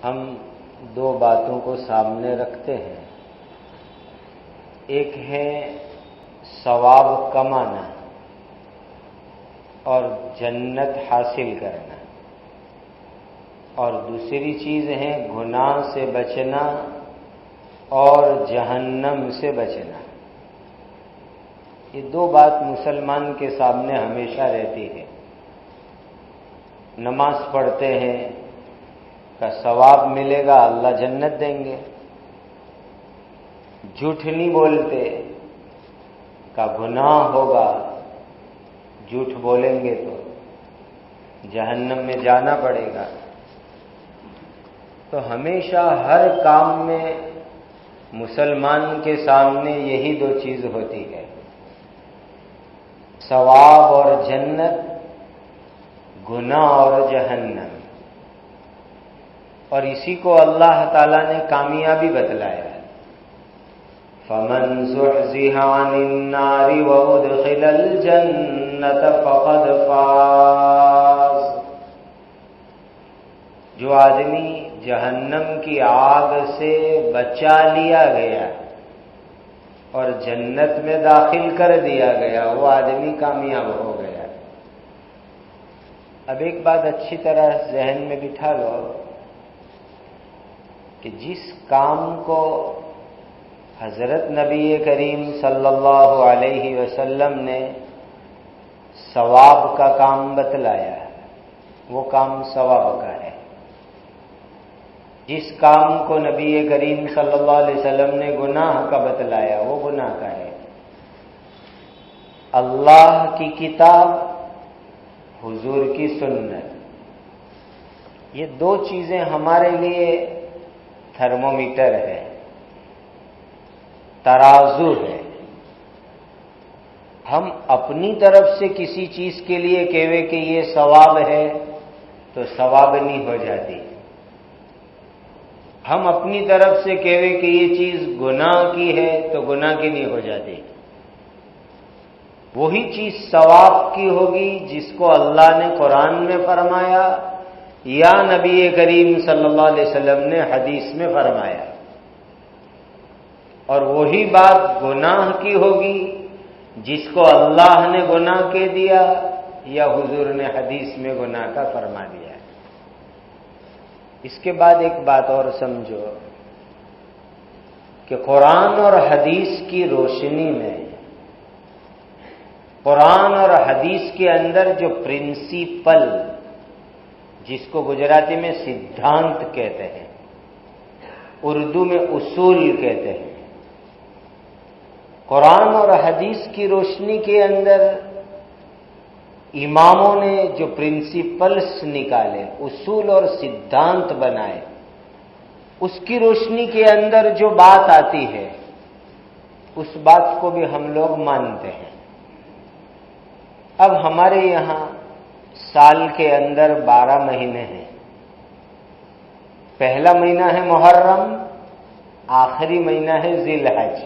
ہم دو باتوں کو سامنے رکھتے ہیں. ایک ہے ثواب کمانا اور جنت حاصل کرنا، اور دوسری چیز ہے گناہ سے بچنا اور جہنم سے بچنا. یہ دو بات مسلمان کے سامنے ہمیشہ رہتی ہے. نماز پڑھتے ہیں کا ثواب ملے گا، اللہ جنت دیں گے. جھوٹ نہیں بولتے کا گناہ ہوگا، جھوٹ بولیں گے تو جہنم میں جانا پڑے گا. تو ہمیشہ ہر کام میں مسلمان کے سامنے یہی دو چیز ہوتی ہے، ثواب اور جنت، گناہ اور جہنم. اور اسی کو اللہ تعالیٰ نے کامیابی بتلایا ہے. فَمَنْ زُحْزِحَ عَنِ النَّارِ وَأُدْخِلَ الْجَنَّةَ فَقَدْ فَازَ. جو آدمی جہنم کی آگ سے بچا لیا گیا اور جنت میں داخل کر دیا گیا، وہ آدمی کامیاب ہو گیا. اب ایک بات اچھی طرح ذہن میں بٹھا لو کہ جس کام کو حضرت نبی کریم صلی اللہ علیہ وسلم نے ثواب کا کام بتلایا ہے، وہ کام ثواب کا ہے. جس کام کو نبی کریم صلی اللہ علیہ وسلم نے گناہ کا بتلایا، وہ گناہ کا ہے. اللہ کی کتاب، حضور کی سنت، یہ دو چیزیں ہمارے لیے تھرمومیٹر ہے، ترازو ہے. ہم اپنی طرف سے کسی چیز کے لیے کہوے کہ یہ ثواب ہے تو ثواب نہیں ہو جاتی. ہم اپنی طرف سے کہوے کہ یہ چیز گناہ کی ہے تو گناہ کی نہیں ہو جاتی. وہی چیز ثواب کی ہوگی جس کو اللہ نے قرآن میں فرمایا یا نبی کریم صلی اللہ علیہ وسلم نے حدیث میں فرمایا. اور وہی بات گناہ کی ہوگی جس کو اللہ نے گناہ کہہ دیا یا حضور نے حدیث میں گناہ کا فرما دیا. اس کے بعد ایک بات اور سمجھو کہ قرآن اور حدیث کی روشنی میں، قرآن اور حدیث کے اندر جو پرنسپل، جس کو گجراتی میں سدھانت کہتے ہیں، اردو میں اصول کہتے ہیں، قرآن اور حدیث کی روشنی کے اندر اماموں نے جو پرنسپلز نکالے، اصول اور سدھانت بنائے، اس کی روشنی کے اندر جو بات آتی ہے اس بات کو بھی ہم لوگ مانتے ہیں. اب ہمارے یہاں سال کے اندر 12 مہینے ہیں. پہلا مہینہ ہے محرم، آخری مہینہ ہے ذی الحج.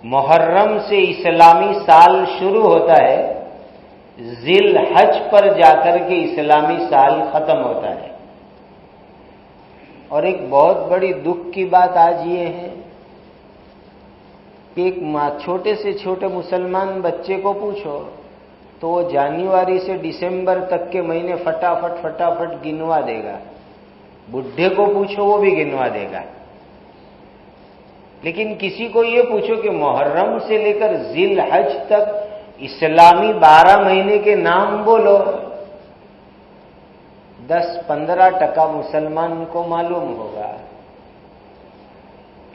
محرم سے اسلامی سال شروع ہوتا ہے، ذی الحج پر جا کر کے اسلامی سال ختم ہوتا ہے. اور ایک بہت بڑی دکھ کی بات آج یہ ہے کہ ایک چھوٹے سے چھوٹے مسلمان بچے کو پوچھو تو وہ جنوری سے دسمبر تک کے مہینے فٹافٹ گنوا دے گا. بڈھے کو پوچھو وہ بھی گنوا دے گا. لیکن کسی کو یہ پوچھو کہ محرم سے لے کر ذی الحج تک اسلامی 12 مہینے کے نام بولو، 10-15% مسلمان کو معلوم ہوگا.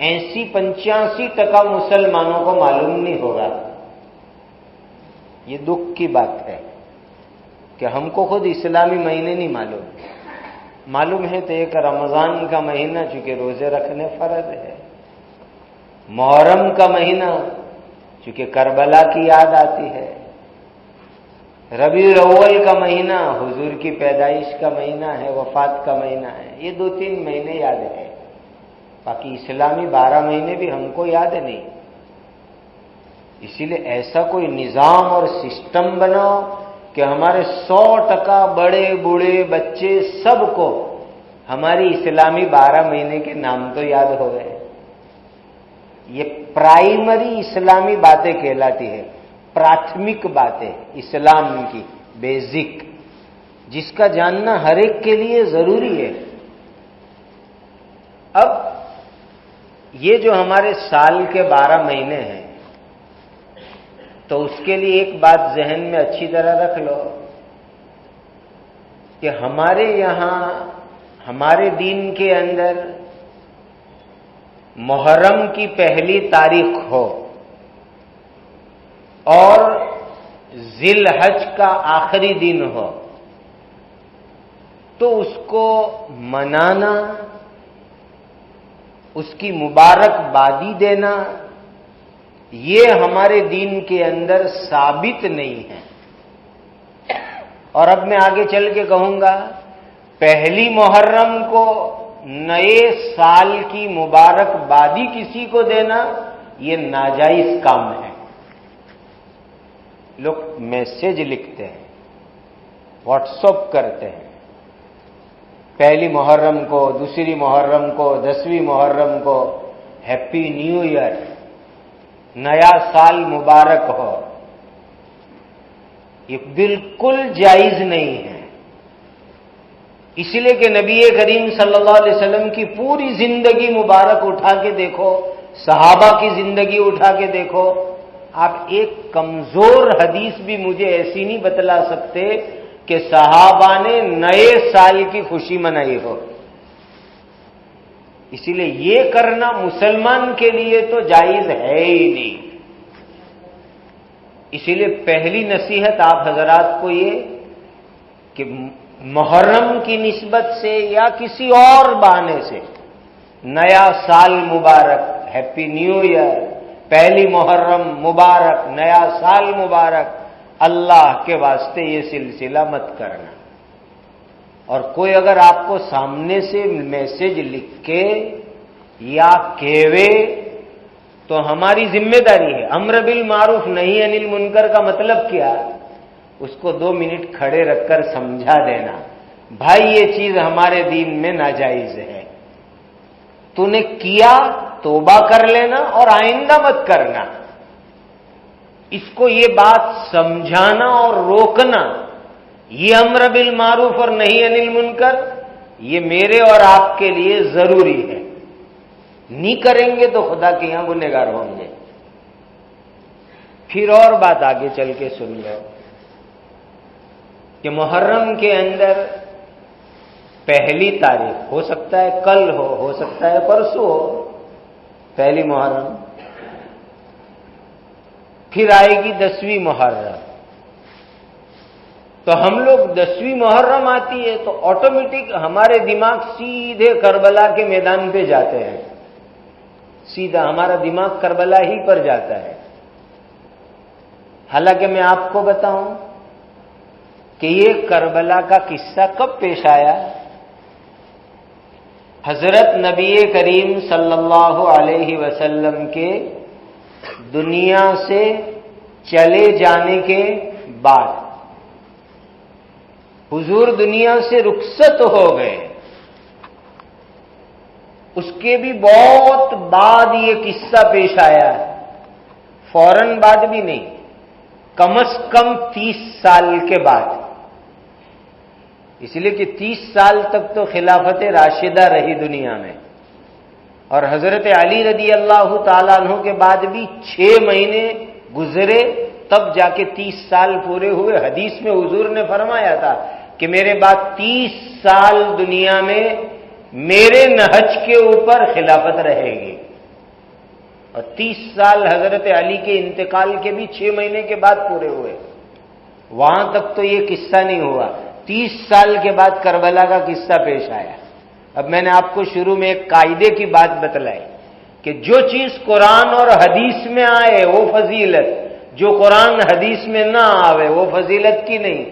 80-85% مسلمانوں کو معلوم نہیں ہوگا. یہ دکھ کی بات ہے کہ ہم کو خود اسلامی مہینے نہیں معلوم ہے تو ایک رمضان کا مہینہ چونکہ روزے رکھنے فرض ہے، محرم کا مہینہ چونکہ کربلا کی یاد آتی ہے، ربیع الاول کا مہینہ حضور کی پیدائش کا مہینہ ہے، وفات کا مہینہ ہے. یہ 2-3 مہینے یاد ہے، باقی اسلامی 12 مہینے بھی ہم کو یاد نہیں. اسی لیے ایسا کوئی نظام اور سسٹم بناؤ کہ ہمارے 100% بڑے بوڑھے بچے سب کو ہماری اسلامی 12 مہینے کے نام تو یاد ہو گئے. یہ پرائمری اسلامی باتیں کہلاتی ہے، پراتھمک باتیں اسلام کی، بیزک، جس کا جاننا ہر ایک کے لیے ضروری ہے. اب یہ جو ہمارے سال کے 12 مہینے ہیں، تو اس کے لیے ایک بات ذہن میں اچھی طرح رکھ لو کہ ہمارے یہاں ہمارے دین کے اندر محرم کی پہلی تاریخ ہو اور ذی الحج کا آخری دن ہو تو اس کو منانا، اس کی مبارکبادی دینا، یہ ہمارے دین کے اندر ثابت نہیں ہے. اور اب میں آگے چل کے کہوں گا، پہلی محرم کو نئے سال کی مبارکبادی کسی کو دینا یہ ناجائز کام ہے. لوگ میسج لکھتے ہیں، واٹس ایپ کرتے ہیں، پہلی محرم کو، دوسری محرم کو، 10ویں محرم کو ہیپی نیو ایئر، نیا سال مبارک ہو. یہ بالکل جائز نہیں ہے. اس لیے کہ نبی کریم صلی اللہ علیہ وسلم کی پوری زندگی مبارک اٹھا کے دیکھو، صحابہ کی زندگی اٹھا کے دیکھو، آپ ایک کمزور حدیث بھی مجھے ایسی نہیں بتلا سکتے کہ صحابہ نے نئے سال کی خوشی منائی ہو. اسی لیے یہ کرنا مسلمان کے لیے تو جائز ہے ہی نہیں. اسی لیے پہلی نصیحت آپ حضرات کو یہ کہ محرم کی نسبت سے یا کسی اور بہانے سے نیا سال مبارک، ہیپی نیو ایئر، پہلی محرم مبارک، نیا سال مبارک، اللہ کے واسطے یہ سلسلہ مت کرنا. اور کوئی اگر آپ کو سامنے سے میسج لکھ کے یا کہوے تو ہماری ذمہ داری ہے. امر بالمعروف نہی عن المنکر کا مطلب کیا؟ اس کو 2 منٹ کھڑے رکھ کر سمجھا دینا، بھائی یہ چیز ہمارے دین میں ناجائز ہے، تو نے کیا توبہ کر لینا اور آئندہ مت کرنا. اس کو یہ بات سمجھانا اور روکنا، یہ امر بالمعروف اور نہی عن المنکر یہ میرے اور آپ کے لیے ضروری ہے. نہیں کریں گے تو خدا کے یہاں گنہگار ہوں گے. پھر اور بات آگے چل کے سن لو کہ محرم کے اندر پہلی تاریخ ہو سکتا ہے کل ہو سکتا ہے پرسوں ہو، پہلی محرم. پھر آئے گی 10ویں محرم. تو ہم لوگ 10ویں محرم آتی ہے تو آٹومیٹک ہمارے دماغ سیدھے کربلا کے میدان پہ جاتے ہیں، سیدھا ہمارا دماغ کربلا ہی پر جاتا ہے. حالانکہ میں آپ کو بتاؤں کہ یہ کربلا کا قصہ کب پیش آیا؟ حضرت نبی کریم صلی اللہ علیہ وسلم کے دنیا سے چلے جانے کے بعد، حضور دنیا سے رخصت ہو گئے، اس کے بھی بہت بعد یہ قصہ پیش آیا ہے. فوراً بعد بھی نہیں، کم از کم 30 سال کے بعد. اس لیے کہ 30 سال تک تو خلافت راشدہ رہی دنیا میں، اور حضرت علی رضی اللہ تعالیٰ عنہ کے بعد بھی 6 مہینے گزرے تب جا کے 30 سال پورے ہوئے. حدیث میں حضور نے فرمایا تھا کہ میرے بعد 30 سال دنیا میں میرے نہج کے اوپر خلافت رہے گی. اور 30 سال حضرت علی کے انتقال کے بھی 6 مہینے کے بعد پورے ہوئے. وہاں تک تو یہ قصہ نہیں ہوا، 30 سال کے بعد کربلا کا قصہ پیش آیا. اب میں نے آپ کو شروع میں ایک قاعدے کی بات بتلائی کہ جو چیز قرآن اور حدیث میں آئے وہ فضیلت، جو قرآن حدیث میں نہ آوے وہ فضیلت کی نہیں.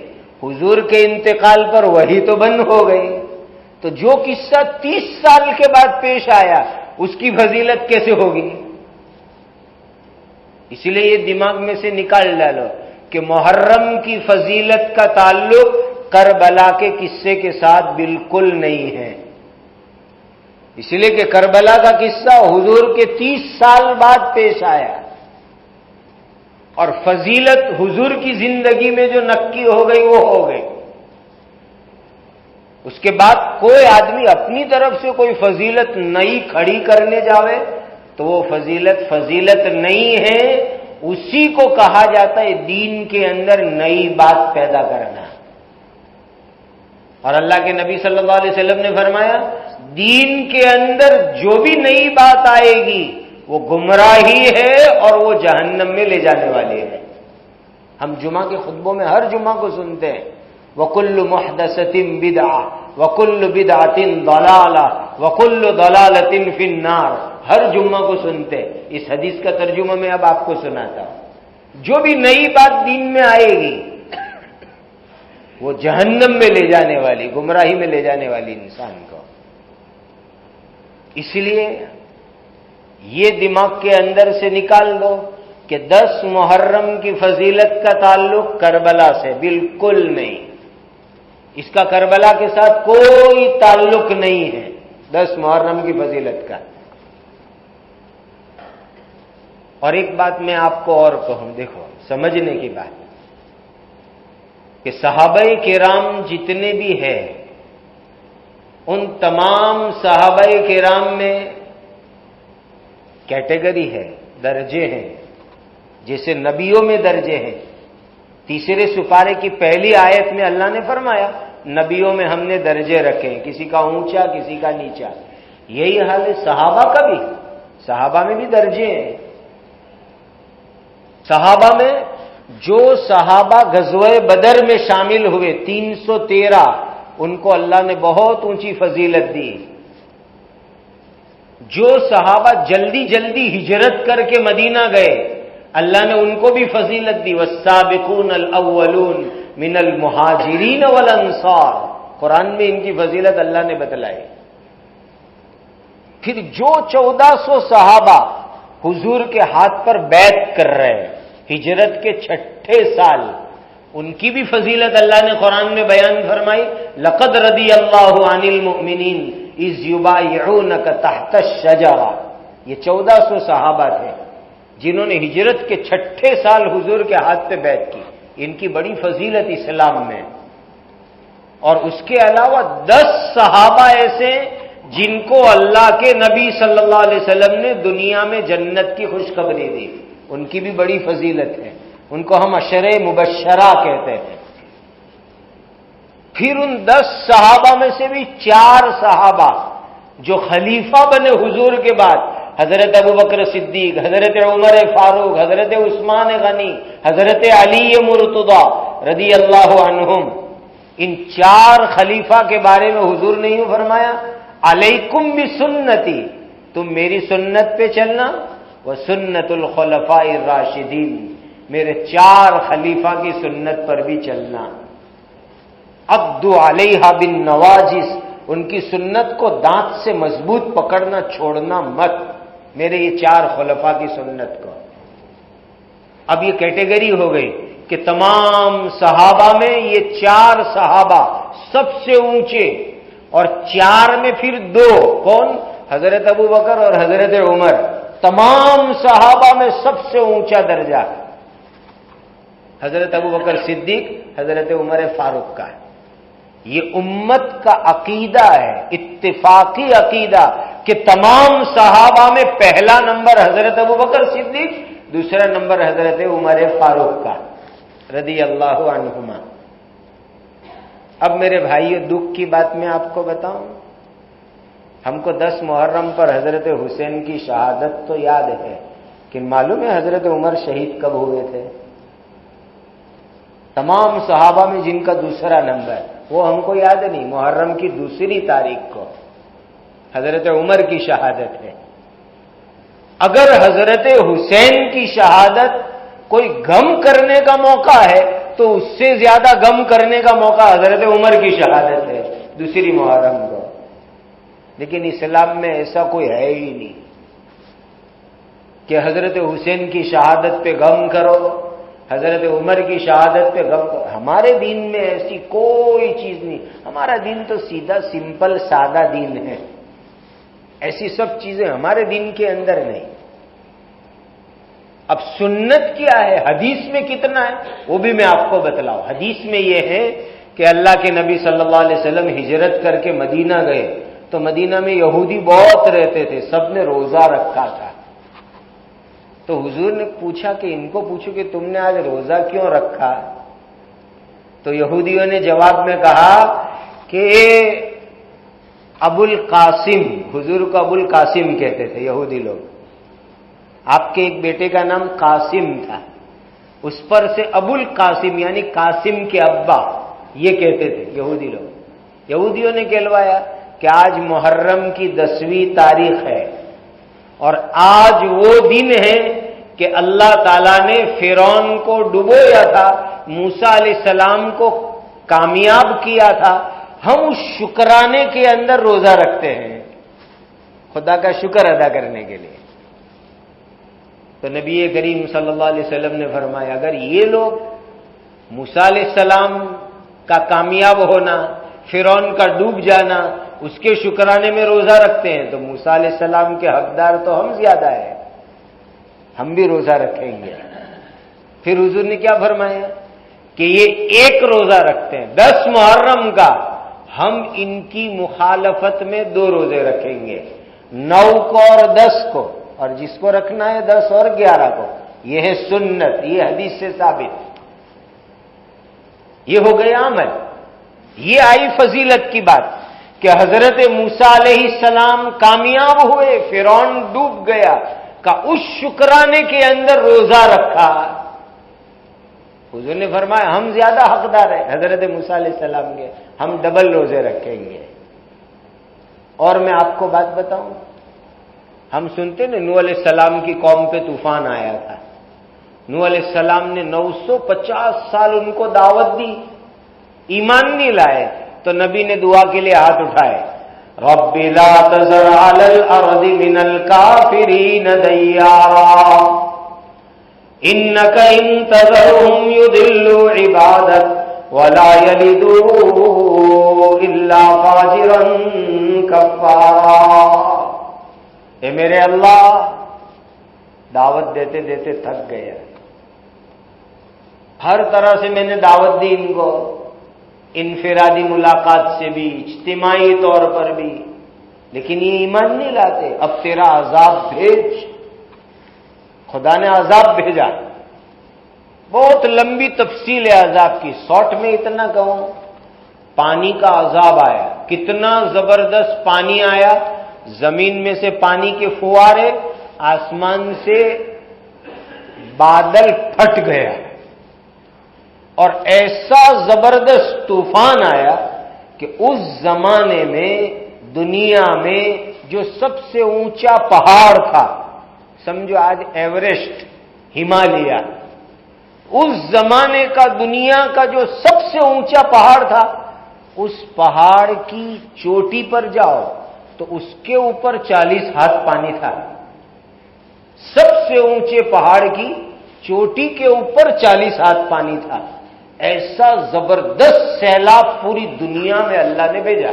حضور کے انتقال پر وہی تو بند ہو گئی، تو جو قصہ 30 سال کے بعد پیش آیا اس کی فضیلت کیسے ہوگی؟ اسی لیے یہ دماغ میں سے نکال ڈالو کہ محرم کی فضیلت کا تعلق کربلا کے قصے کے ساتھ بالکل نہیں ہے. اس لیے کہ کربلا کا قصہ حضور کے 30 سال بعد پیش آیا، اور فضیلت حضور کی زندگی میں جو نکی ہو گئی وہ ہو گئی۔ اس کے بعد کوئی آدمی اپنی طرف سے کوئی فضیلت نئی کھڑی کرنے جاوے تو وہ فضیلت نہیں ہے، اسی کو کہا جاتا ہے دین کے اندر نئی بات پیدا کرنا۔ اور اللہ کے نبی صلی اللہ علیہ وسلم نے فرمایا دین کے اندر جو بھی نئی بات آئے گی وہ گمراہی ہے اور وہ جہنم میں لے جانے والی ہے۔ ہم جمعہ کے خطبوں میں ہر جمعہ کو سنتے ہیں وَكُلُّ مُحْدَثَةٍ بِدْعَةٍ وَكُلُّ بِدْعَةٍ ضَلَالَةٍ وَكُلُّ ضَلَالَةٍ فِي النَّارِ، ہر جمعہ کو سنتے ہیں۔ اس حدیث کا ترجمہ میں اب آپ کو سناتا ہوں۔ جو بھی نئی بات دین میں آئے گی وہ جہنم میں لے جانے والی، گمراہی میں لے جانے والی انسان کو۔ اس لیے یہ دماغ کے اندر سے نکال دو کہ 10 محرم کی فضیلت کا تعلق کربلا سے بالکل نہیں، اس کا کربلا کے ساتھ کوئی تعلق نہیں ہے 10 محرم کی فضیلت کا۔ اور ایک بات میں آپ کو اور کہوں، دیکھو سمجھنے کی بات کہ صحابہ کرام جتنے بھی ہیں ان تمام صحابہ کرام میں کیٹیگری ہے، درجے ہیں، جیسے نبیوں میں درجے ہیں۔ تیسرے سپارے کی پہلی آیت میں اللہ نے فرمایا نبیوں میں ہم نے درجے رکھے، کسی کا اونچا کسی کا نیچا۔ یہی حال ہے صحابہ کا بھی، صحابہ میں بھی درجے ہیں۔ صحابہ میں جو صحابہ غزوہ بدر میں شامل ہوئے 313، ان کو اللہ نے بہت اونچی فضیلت دی۔ جو صحابہ جلدی جلدی ہجرت کر کے مدینہ گئے اللہ نے ان کو بھی فضیلت دی، والسابقون الاولون من المہاجرین والانصار، قرآن میں ان کی فضیلت اللہ نے بتلائی۔ پھر جو 1400 صحابہ حضور کے ہاتھ پر بیعت کر رہے ہیں ہجرت کے 6 سال، ان کی بھی فضیلت اللہ نے قرآن میں بیان فرمائی، لقد رضی اللہ عن المؤمنین اذ یبایعونک تحت الشجرہ۔ یہ 1400 صحابہ تھے جنہوں نے ہجرت کے 6 سال حضور کے ہاتھ پہ بیعت کی، ان کی بڑی فضیلت اسلام میں۔ اور اس کے علاوہ 10 صحابہ ایسے جن کو اللہ کے نبی صلی اللہ علیہ وسلم نے دنیا میں جنت کی خوشخبری دی، ان کی بھی بڑی فضیلت ہے، ان کو ہم عشرہ مبشرہ کہتے ہیں۔ پھر ان 10 صحابہ میں سے بھی 4 صحابہ جو خلیفہ بنے حضور کے بعد، حضرت ابوبکر صدیق، حضرت عمر فاروق، حضرت عثمان غنی، حضرت علی مرتضی رضی اللہ عنہم، ان 4 خلیفہ کے بارے میں حضور نے یوں فرمایا علیکم بسنتی، تم میری سنت پہ چلنا، وسنت الخلفاء الراشدین، میرے 4 خلیفہ کی سنت پر بھی چلنا، عضوا علیہا بالنواجذ، ان کی سنت کو دانت سے مضبوط پکڑنا چھوڑنا مت، میرے یہ 4 خلفاء کی سنت کو۔ اب یہ کیٹیگری ہو گئی کہ تمام صحابہ میں یہ 4 صحابہ سب سے اونچے، اور 4 میں پھر 2 کون؟ حضرت ابوبکر اور حضرت عمر، تمام صحابہ میں سب سے اونچا درجہ حضرت ابوبکر صدیق، حضرت عمر فاروق کا ہے۔ یہ امت کا عقیدہ ہے، اتفاقی عقیدہ، کہ تمام صحابہ میں پہلا نمبر حضرت ابوبکر صدیق، دوسرا نمبر حضرت عمر فاروق کا رضی اللہ عنہما۔ اب میرے بھائیو دکھ کی بات میں آپ کو بتاؤں، ہم کو 10 محرم پر حضرت حسین کی شہادت تو یاد ہے، لیکن معلوم ہے حضرت عمر شہید کب ہوئے تھے؟ تمام صحابہ میں جن کا دوسرا نمبر، وہ ہم کو یاد نہیں، محرم کی 2 تاریخ کو حضرت عمر کی شہادت ہے۔ اگر حضرت حسین کی شہادت کوئی غم کرنے کا موقع ہے تو اس سے زیادہ غم کرنے کا موقع حضرت عمر کی شہادت ہے 2 محرم کو، لیکن اسلام میں ایسا کوئی ہے ہی نہیں کہ حضرت حسین کی شہادت پہ غم کرو، حضرت عمر کی شہادت پہ غم کرو۔ ہمارے دین میں ایسی کوئی چیز نہیں، ہمارا دین تو سیدھا سمپل سادہ دین ہے۔ ایسی سب چیزیں ہمارے دین کے اندر نہیں۔ اب سنت کیا ہے، حدیث میں کتنا ہے وہ بھی میں آپ کو بتلاؤں۔ حدیث میں یہ ہے کہ اللہ کے نبی صلی اللہ علیہ وسلم ہجرت کر کے مدینہ گئے تو مدینہ میں یہودی بہت رہتے تھے، سب نے روزہ رکھا تھا۔ تو حضور نے پوچھا کہ ان کو پوچھو کہ تم نے آج روزہ کیوں رکھا؟ تو یہودیوں نے جواب میں کہا کہ ابو القاسم، حضور کو ابو القاسم کہتے تھے یہودی لوگ، آپ کے ایک بیٹے کا نام قاسم تھا، اس پر سے ابو القاسم یعنی قاسم کے ابا، یہ کہتے تھے یہودی لوگ۔ یہودیوں نے کہلوایا کہ آج محرم کی 10ویں تاریخ ہے اور آج وہ دن ہے کہ اللہ تعالیٰ نے فرعون کو ڈبویا تھا، موسیٰ علیہ السلام کو کامیاب کیا تھا، ہم اس شکرانے کے اندر روزہ رکھتے ہیں خدا کا شکر ادا کرنے کے لیے۔ تو نبی کریم صلی اللہ علیہ وسلم نے فرمایا اگر یہ لوگ موسیٰ علیہ السلام کا کامیاب ہونا، فرعون کا ڈوب جانا، اس کے شکرانے میں روزہ رکھتے ہیں تو موسیٰ علیہ السلام کے حقدار تو ہم زیادہ ہیں، ہم بھی روزہ رکھیں گے۔ پھر حضور نے کیا فرمایا کہ یہ ایک روزہ رکھتے ہیں 10 محرم کا، ہم ان کی مخالفت میں 2 روزے رکھیں گے، 9 کو اور 10 کو، اور جس کو رکھنا ہے 10 اور 11 کو۔ یہ ہے سنت، یہ حدیث سے ثابت، یہ ہو گیا عمل۔ یہ آئی فضیلت کی بات کہ حضرت موسیٰ علیہ السلام کامیاب ہوئے، فرعون ڈوب گیا، کا اس شکرانے کے اندر روزہ رکھا۔ حضور نے فرمایا ہم زیادہ حقدار ہیں حضرت موسیٰ علیہ السلام کے، ہم ڈبل روزے رکھیں گے۔ اور میں آپ کو بات بتاؤں، ہم سنتے نا نوح علیہ السلام کی قوم پہ طوفان آیا تھا، نوح علیہ السلام نے 950 سال ان کو دعوت دی، ایمان نہیں لائے، تو نبی نے دعا کے لیے ہاتھ اٹھائے، رب لا تذر علی الارض من الکافرین دیارا انک ان تذرهم یضلوا عبادک ولا یلدوا الا فاجرا کفارا۔ اے میرے اللہ، دعوت دیتے دیتے تھک گیا، ہر طرح سے میں نے دعوت دی ان کو، انفرادی ملاقات سے بھی، اجتماعی طور پر بھی، لیکن یہ ایمان نہیں لاتے۔ اب تیرا عذاب بھیج، خدا نے عذاب بھیجا، بہت لمبی تفصیل ہے عذاب کی، شارٹ میں اتنا کہوں، پانی کا عذاب آیا، کتنا زبردست پانی آیا، زمین میں سے پانی کے فوارے، آسمان سے بادل پھٹ گیا، اور ایسا زبردست طوفان آیا کہ اس زمانے میں دنیا میں جو سب سے اونچا پہاڑ تھا، سمجھو آج ایوریسٹ، ہمالیہ، اس زمانے کا دنیا کا جو سب سے اونچا پہاڑ تھا، اس پہاڑ کی چوٹی پر جاؤ تو اس کے اوپر 40 ہاتھ پانی تھا، سب سے اونچے پہاڑ کی چوٹی کے اوپر 40 ہاتھ پانی تھا۔ ایسا زبردست سیلاب پوری دنیا میں اللہ نے بھیجا۔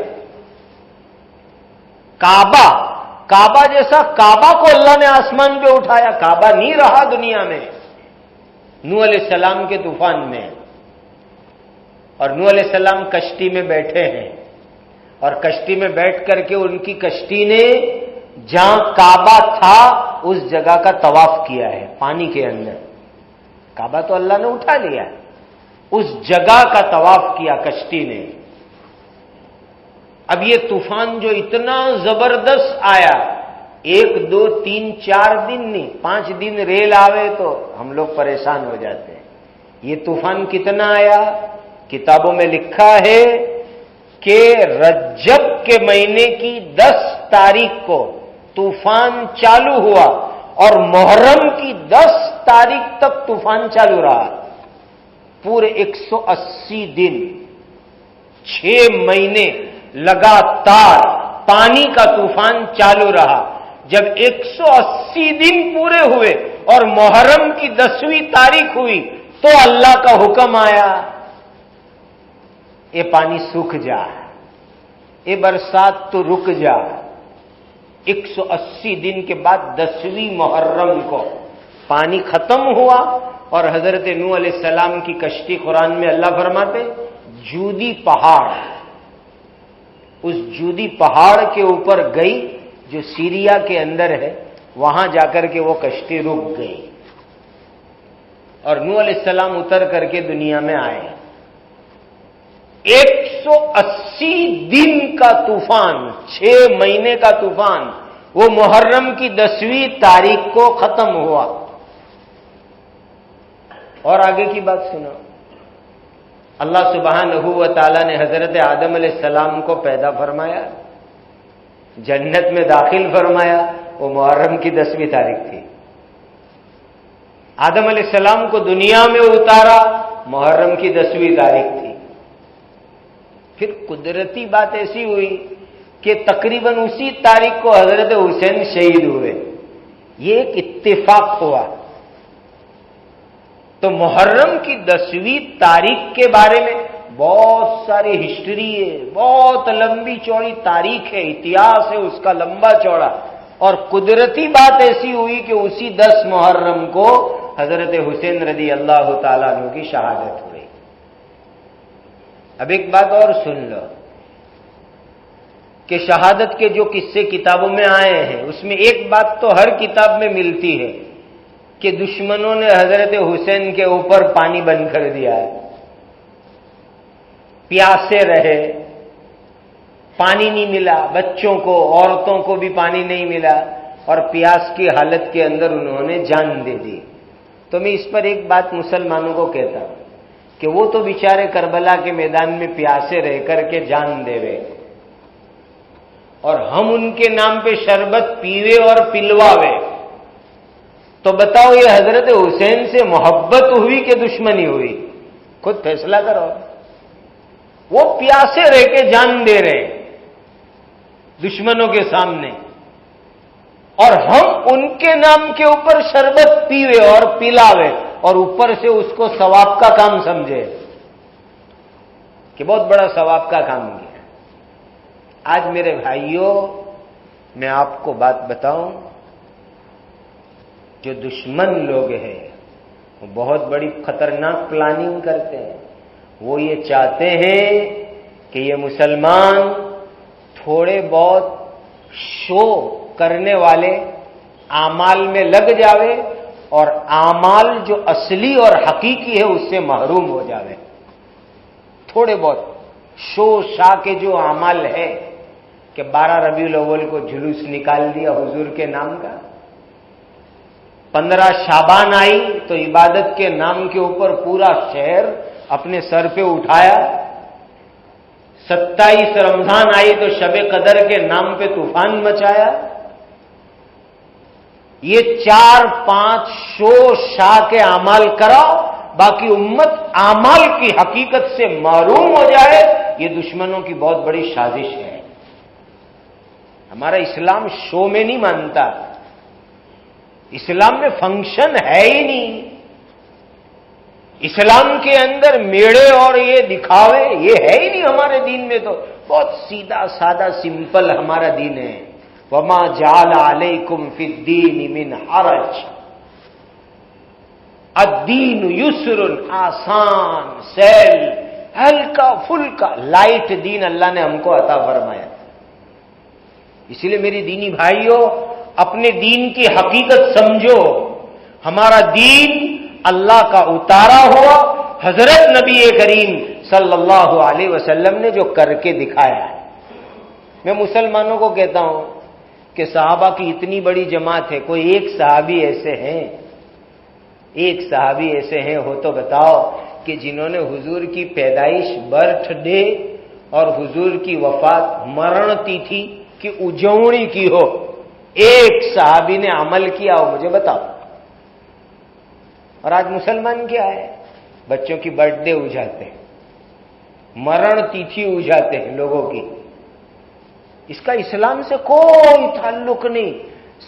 کعبہ جیسا کعبہ کو اللہ نے آسمان پہ اٹھایا، کعبہ نہیں رہا دنیا میں نوح علیہ السلام کے طوفان میں، اور نوح علیہ السلام کشتی میں بیٹھے ہیں، اور کشتی میں بیٹھ کر کے ان کی کشتی نے جہاں کعبہ تھا اس جگہ کا طواف کیا ہے، پانی کے اندر، کعبہ تو اللہ نے اٹھا لیا، اس جگہ کا طواف کیا کشتی نے۔ اب یہ طوفان جو اتنا زبردست آیا، 1 2 3 4 دن نہیں، 5 دن ریل آوے تو ہم لوگ پریشان ہو جاتے ہیں۔ یہ طوفان کتنا آیا، کتابوں میں لکھا ہے کہ رجب کے مہینے کی 10 تاریخ کو طوفان چالو ہوا اور محرم کی 10 تاریخ تک طوفان چالو رہا، پورے 180 دن، 6 مہینے لگاتار پانی کا طوفان چالو رہا۔ جب 180 دن پورے ہوئے اور محرم کی 10ویں تاریخ ہوئی تو اللہ کا حکم آیا، یہ پانی سوکھ جا، یہ برسات تو رک جا، 180 دن کے بعد 10ویں محرم کو پانی ختم ہوا اور حضرت نوح علیہ السلام کی کشتی قرآن میں اللہ فرماتے جودی پہاڑ، اس جودی پہاڑ کے اوپر گئی جو سیریا کے اندر ہے، وہاں جا کر کے وہ کشتی رک گئی اور نوح علیہ السلام اتر کر کے دنیا میں آئے۔ 180 دن کا طوفان، 6 مہینے کا طوفان، وہ محرم کی 10ویں تاریخ کو ختم ہوا۔ اور آگے کی بات سنو، اللہ سبحانہ و تعالی نے حضرت آدم علیہ السلام کو پیدا فرمایا، جنت میں داخل فرمایا، وہ محرم کی 10ویں تاریخ تھی۔ آدم علیہ السلام کو دنیا میں اتارا، محرم کی 10ویں تاریخ تھی۔ پھر قدرتی بات ایسی ہوئی کہ تقریباً اسی تاریخ کو حضرت حسین شہید ہوئے، یہ ایک اتفاق ہوا۔ تو محرم کی 10ویں تاریخ کے بارے میں بہت ساری ہسٹری ہے، بہت لمبی چوڑی تاریخ ہے، اتہاس ہے اس کا لمبا چوڑا، اور قدرتی بات ایسی ہوئی کہ اسی 10 محرم کو حضرت حسین رضی اللہ تعالیٰ عنہ کی شہادت ہوئی۔ اب ایک بات اور سن لو کہ شہادت کے جو قصے کتابوں میں آئے ہیں اس میں ایک بات تو ہر کتاب میں ملتی ہے کہ دشمنوں نے حضرت حسین کے اوپر پانی بند کر دیا ہے، پیاسے رہے، پانی نہیں ملا، بچوں کو عورتوں کو بھی پانی نہیں ملا، اور پیاس کی حالت کے اندر انہوں نے جان دے دی۔ تو میں اس پر ایک بات مسلمانوں کو کہتا ہوں کہ وہ تو بیچارے کربلا کے میدان میں پیاسے رہ کر کے جان دے رہے، اور ہم ان کے نام پہ شربت پیوے اور پلواوے، تو بتاؤ یہ حضرت حسین سے محبت ہوئی کہ دشمنی ہوئی؟ خود فیصلہ کرو۔ وہ پیاسے رہ کے جان دے رہے دشمنوں کے سامنے، اور ہم ان کے نام کے اوپر شربت پیوے اور پلاوے، اور اوپر سے اس کو ثواب کا کام سمجھے کہ بہت بڑا ثواب کا کام کیا۔ آج میرے بھائیوں میں آپ کو بات بتاؤں، جو دشمن لوگ ہیں وہ بہت بڑی خطرناک پلاننگ کرتے ہیں۔ وہ یہ چاہتے ہیں کہ یہ مسلمان تھوڑے بہت شو کرنے والے اعمال میں لگ جاوے اور اعمال جو اصلی اور حقیقی ہے اس سے محروم ہو جاوے۔ تھوڑے بہت شو شا کے جو اعمال ہے کہ 12 ربیع الاول کو جلوس نکال دیا حضور کے نام کا، 15 شعبان آئی تو عبادت کے نام کے اوپر پورا شہر اپنے سر پہ اٹھایا، 27 رمضان آئی تو شب قدر کے نام پہ طوفان مچایا۔ یہ 4-5 شو شا کے اعمال کراؤ، باقی امت اعمال کی حقیقت سے محروم ہو جائے، یہ دشمنوں کی بہت بڑی سازش ہے۔ ہمارا اسلام شو میں نہیں مانتا، اسلام میں فنکشن ہے ہی نہیں، اسلام کے اندر میڑے اور یہ دکھاوے یہ ہے ہی نہیں ہمارے دین میں۔ تو بہت سیدھا سادہ سمپل ہمارا دین ہے۔ وَمَا جَعَلَ عَلَيْكُمْ فِي الدِّينِ مِنْ حَرَجٍ، الدین یسر، آسان، سہل، ہلکا پھلکا لائٹ دین اللہ نے ہم کو عطا فرمایا۔ اسی لیے میری دینی بھائیوں اپنے دین کی حقیقت سمجھو، ہمارا دین اللہ کا اتارا ہوا حضرت نبی کریم صلی اللہ علیہ وسلم نے جو کر کے دکھایا ہے۔ میں مسلمانوں کو کہتا ہوں کہ صحابہ کی اتنی بڑی جماعت ہے، کوئی ایک صحابی ایسے ہیں، ایک صحابی ایسے ہیں ہو تو بتاؤ کہ جنہوں نے حضور کی پیدائش برتھ ڈے اور حضور کی وفات مرن تیتھی کی اجوڑی کی ہو، ایک صحابی نے عمل کیا ہو مجھے بتاؤ۔ اور آج مسلمان کیا ہے؟ بچوں کی برتھ ڈے اجاتے ہیں، مرن تیتھی اجاتے ہیں لوگوں کی، اس کا اسلام سے کوئی تعلق نہیں۔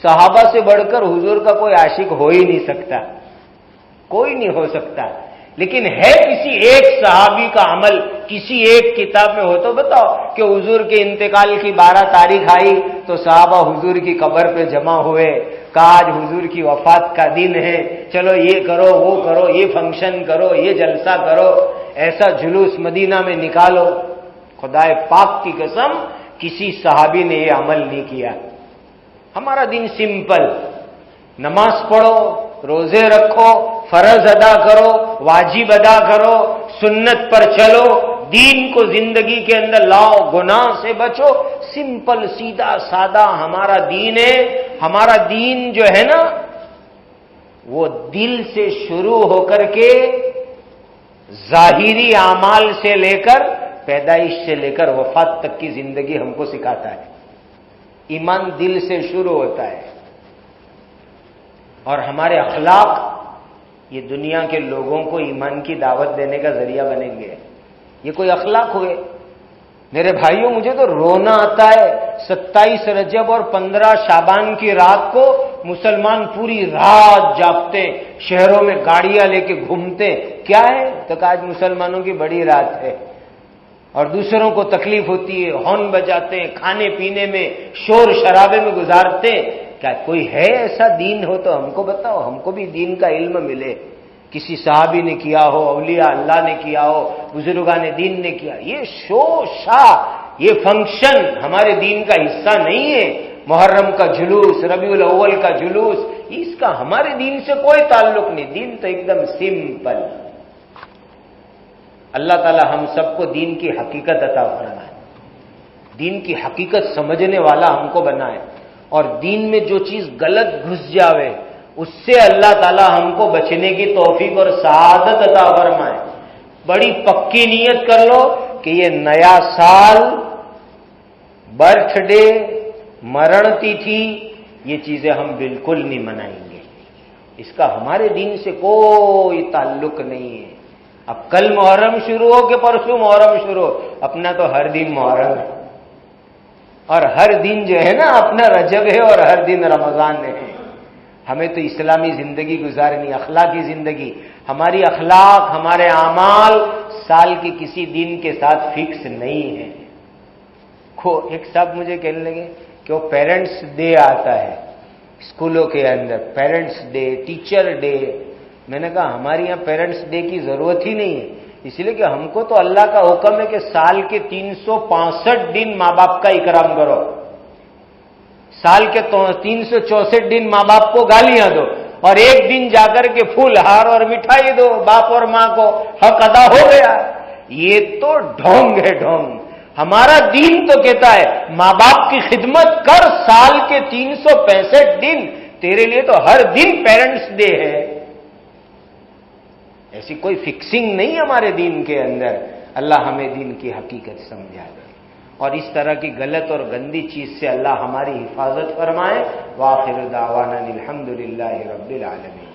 صحابہ سے بڑھ کر حضور کا کوئی عاشق ہو ہی نہیں سکتا، کوئی نہیں ہو سکتا، لیکن ہے کسی ایک صحابی کا عمل کسی ایک کتاب میں ہو تو بتاؤ کہ حضور کے انتقال کی 12 تاریخ آئی تو صحابہ حضور کی قبر پہ جمع ہوئے، کہا آج حضور کی وفات کا دن ہے، چلو یہ کرو وہ کرو، یہ فنکشن کرو، یہ جلسہ کرو، ایسا جلوس مدینہ میں نکالو۔ خدائے پاک کی قسم کسی صحابی نے یہ عمل نہیں کیا۔ ہمارا دین سمپل، نماز پڑھو، روزے رکھو، فرض ادا کرو، واجب ادا کرو، سنت پر چلو، دین کو زندگی کے اندر لاؤ، گناہ سے بچو، سمپل سیدھا سادہ ہمارا دین ہے۔ ہمارا دین جو ہے نا وہ دل سے شروع ہو کر کے ظاہری اعمال سے لے کر پیدائش سے لے کر وفات تک کی زندگی ہم کو سکھاتا ہے۔ ایمان دل سے شروع ہوتا ہے، اور ہمارے اخلاق یہ دنیا کے لوگوں کو ایمان کی دعوت دینے کا ذریعہ بنیں گے۔ یہ کوئی اخلاق ہوئے؟ میرے بھائیوں، مجھے تو رونا آتا ہے، 27 رجب اور 15 شعبان کی رات کو مسلمان پوری رات جاگتے، شہروں میں گاڑیاں لے کے گھومتے، کیا ہے؟ تو آج مسلمانوں کی بڑی رات ہے، اور دوسروں کو تکلیف ہوتی ہے، ہارن بجاتے ہیں، کھانے پینے میں شور شرابے میں گزارتے۔ کیا کوئی ہے ایسا دین ہو تو ہم کو بتاؤ، ہم کو بھی دین کا علم ملے، کسی صحابی نے کیا ہو، اولیاء اللہ نے کیا ہو، بزرگان دین نے کیا۔ یہ شو شاہ، یہ فنکشن ہمارے دین کا حصہ نہیں ہے۔ محرم کا جلوس، ربیع الاول کا جلوس، اس کا ہمارے دین سے کوئی تعلق نہیں۔ دین تو ایک دم سمپل۔ اللہ تعالی ہم سب کو دین کی حقیقت عطا فرمائے، دین کی حقیقت سمجھنے والا ہم کو بنائے، اور دین میں جو چیز غلط گھس جاوے اس سے اللہ تعالی ہم کو بچنے کی توفیق اور سعادت عطا فرمائے۔ بڑی پکی نیت کر لو کہ یہ نیا سال، برتھ ڈے، مرن تیتھی، یہ چیزیں ہم بالکل نہیں منائیں گے، اس کا ہمارے دین سے کوئی تعلق نہیں ہے۔ اب کل محرم شروع ہو کہ پرسوں محرم شروع ہو، اپنا تو ہر دن محرم ہے، اور ہر دن جو ہے نا اپنا رجب ہے، اور ہر دن رمضان ہے۔ ہمیں تو اسلامی زندگی گزارنی، اخلاقی زندگی۔ ہماری اخلاق، ہمارے اعمال سال کے کسی دن کے ساتھ فکس نہیں ہے۔ ایک صاحب مجھے کہنے لگے کہ وہ پیرنٹس ڈے آتا ہے اسکولوں کے اندر، پیرنٹس ڈے، ٹیچر ڈے۔ میں نے کہا ہمارے یہاں پیرنٹس ڈے کی ضرورت ہی نہیں ہے، اس لیے کہ ہم کو تو اللہ کا حکم ہے کہ سال کے 365 دن ماں باپ کا اکرام کرو، سال کے 364 دن ماں باپ کو گالیاں دو، اور ایک دن جا کر کے پھول ہار اور مٹھائی دو باپ اور ماں کو، حق ادا ہو گیا۔ یہ تو ڈھونگ ہے، ڈھونگ۔ ہمارا دین تو کہتا ہے ماں باپ کی خدمت کر، سال کے 365 دن تیرے لیے تو ہر دن پیرنٹس ڈے ہے۔ ایسی کوئی فکسنگ نہیں ہمارے دین کے اندر۔ اللہ ہمیں دین کی حقیقت سمجھا دے، اور اس طرح کی غلط اور گندی چیز سے اللہ ہماری حفاظت فرمائے۔ وآخر دعوانا الحمدللہ رب العالمین۔